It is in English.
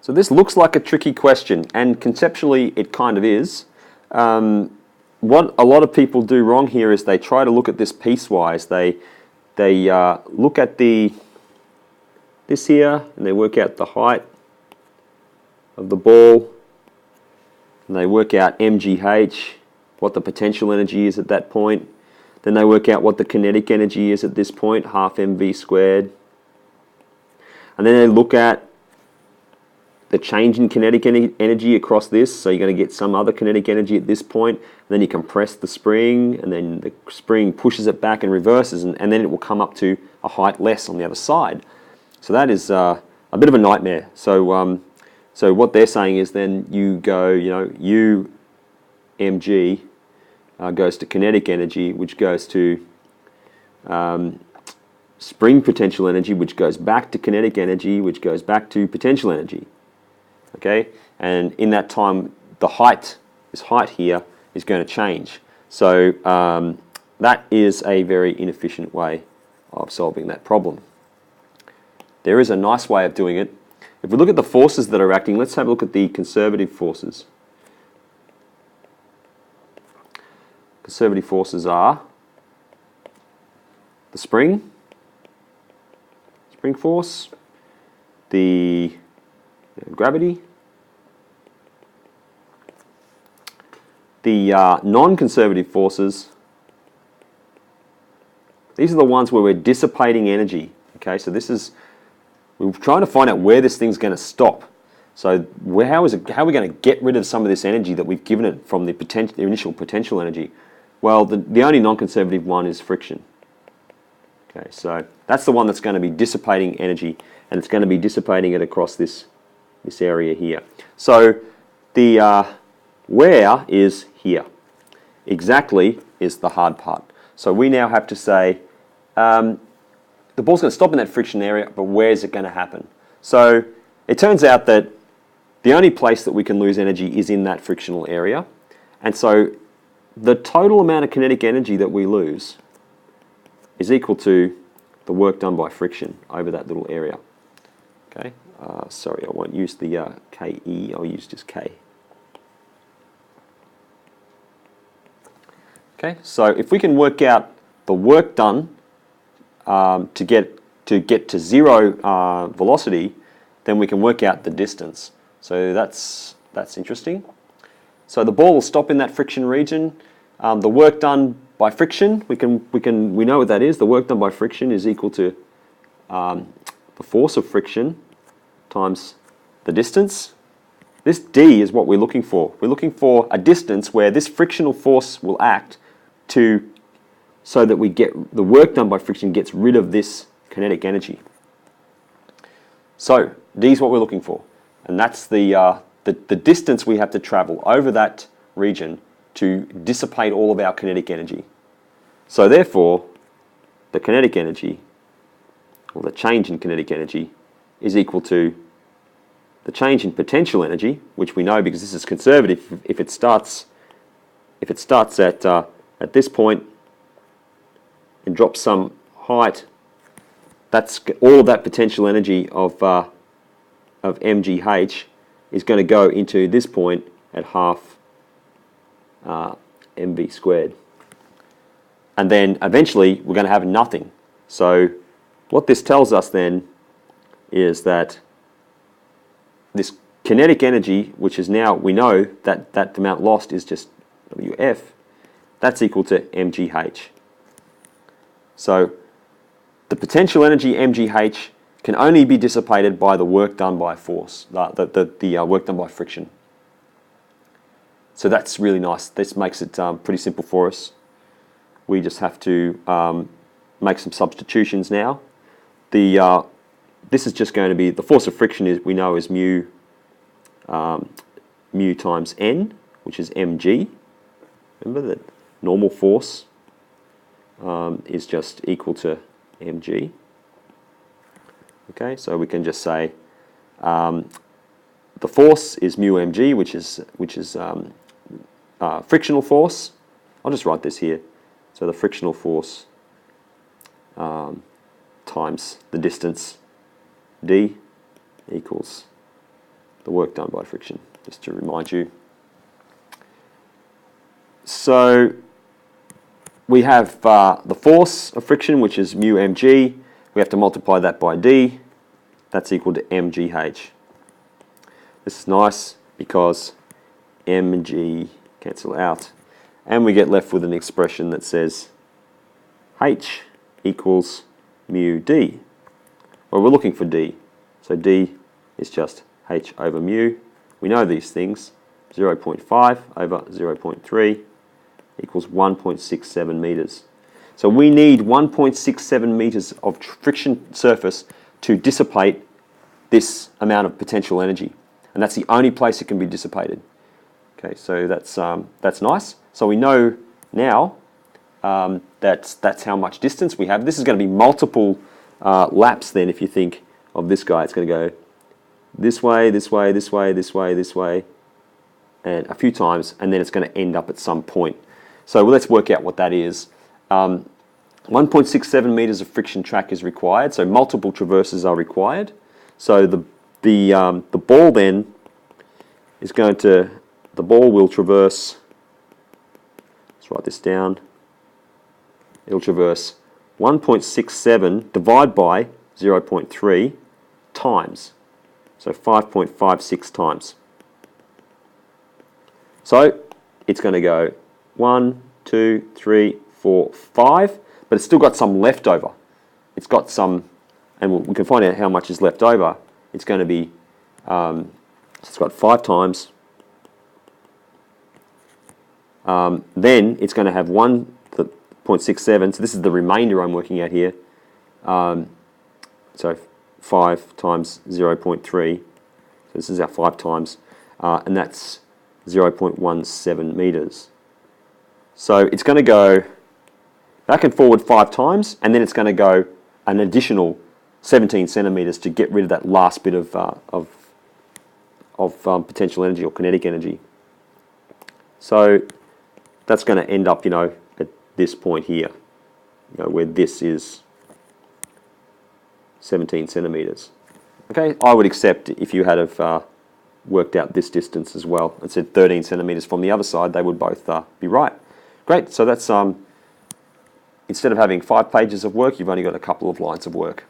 So this looks like a tricky question, and conceptually it kind of is. What a lot of people do wrong here is they try to look at this piecewise. They look at this here, and they work out the height of the ball, and they work out mgh, what the potential energy is at that point. Then they work out what the kinetic energy is at this point, half mv squared. And then they look at the change in kinetic energy across this, so you're going to get some other kinetic energy at this point, and then you compress the spring, and then the spring pushes it back and reverses, and then it will come up to a height less on the other side. So that is a bit of a nightmare. So so what they're saying is then you go, U mg goes to kinetic energy, which goes to spring potential energy, which goes back to kinetic energy, which goes back to potential energy. Okay, and in that time, the height, this height here, is going to change. So that is a very inefficient way of solving that problem. There is a nice way of doing it. If we look at the forces that are acting, let's have a look at the conservative forces. Conservative forces are the spring force, the gravity, the non-conservative forces. These are the ones where we're dissipating energy. Okay, so we're trying to find out where this thing's going to stop. So how are we going to get rid of some of this energy that we've given it from the initial potential energy? Well, the only non-conservative one is friction. Okay, so that's the one that's going to be dissipating energy, and it's going to be dissipating it across this area here. So the where is here. Exactly is the hard part. So we now have to say the ball's going to stop in that friction area, but where is it going to happen? So it turns out that the only place that we can lose energy is in that frictional area, and so the total amount of kinetic energy that we lose is equal to the work done by friction over that little area. Okay, sorry, I won't use the KE, I'll use just K. Okay, so if we can work out the work done to get to zero velocity, then we can work out the distance. So that's interesting. So the ball will stop in that friction region. The work done by friction, we know what that is. The work done by friction is equal to the force of friction times the distance. This D is what we're looking for. We're looking for a distance where this frictional force will act so that we get the work done by friction gets rid of this kinetic energy. So D is what we're looking for, and that's the distance we have to travel over that region to dissipate all of our kinetic energy. So therefore, the kinetic energy, or the change in kinetic energy, is equal to the change in potential energy, which we know because this is conservative. If it starts at this point and drops some height, that's all of that potential energy of mgh is going to go into this point at half mv squared. And then eventually we're going to have nothing. So what this tells us then is that this kinetic energy, which is now, we know that that amount lost is just Wf, that's equal to mgh. So the potential energy mgh can only be dissipated by the work done by force, the work done by friction. So that's really nice. This makes it pretty simple for us. We just have to make some substitutions now. This is just going to be, the force of friction we know is mu times n, which is mg. Remember that normal force is just equal to mg. Okay, so we can just say the force is mu mg, which is frictional force. I'll just write this here. So the frictional force times the distance d equals the work done by friction, just to remind you. So we have the force of friction, which is mu mg. We have to multiply that by d. That's equal to mgh. This is nice because mg cancel out. And we get left with an expression that says h equals mu d. Well, we're looking for d. So d is just h over mu. We know these things. 0.5 over 0.3 equals 1.67 meters. So we need 1.67 meters of friction surface to dissipate this amount of potential energy. And that's the only place it can be dissipated. Okay, so that's nice. So we know now that's how much distance we have. This is going to be multiple laps then. If you think of this guy, it's going to go this way, this way, this way, this way, this way, and a few times, and then it's going to end up at some point. So let's work out what that is. 1.67 meters of friction track is required, so multiple traverses are required. So the ball then is going to, the ball will traverse, let's write this down, it'll traverse 1.67 divided by 0.3 times, so 5.56 times. So it's going to go 1, 2, 3, 4, 5, but it's still got some left over. It's got some, and we can find out how much is left over. It's going to be, so it's got 5 times. Then it's going to have 1.67, so this is the remainder I'm working at here. So 5 times 0.3, so this is our 5 times, and that's 0.17 meters. So it's going to go back and forward 5 times, and then it's going to go an additional 17 centimeters to get rid of that last bit of potential energy or kinetic energy. So that's going to end up, at this point here, where this is 17 centimeters. Okay, I would accept if you had have worked out this distance as well and said 13 centimeters from the other side, they would both be right. Great, so that's, instead of having 5 pages of work, you've only got a couple of lines of work.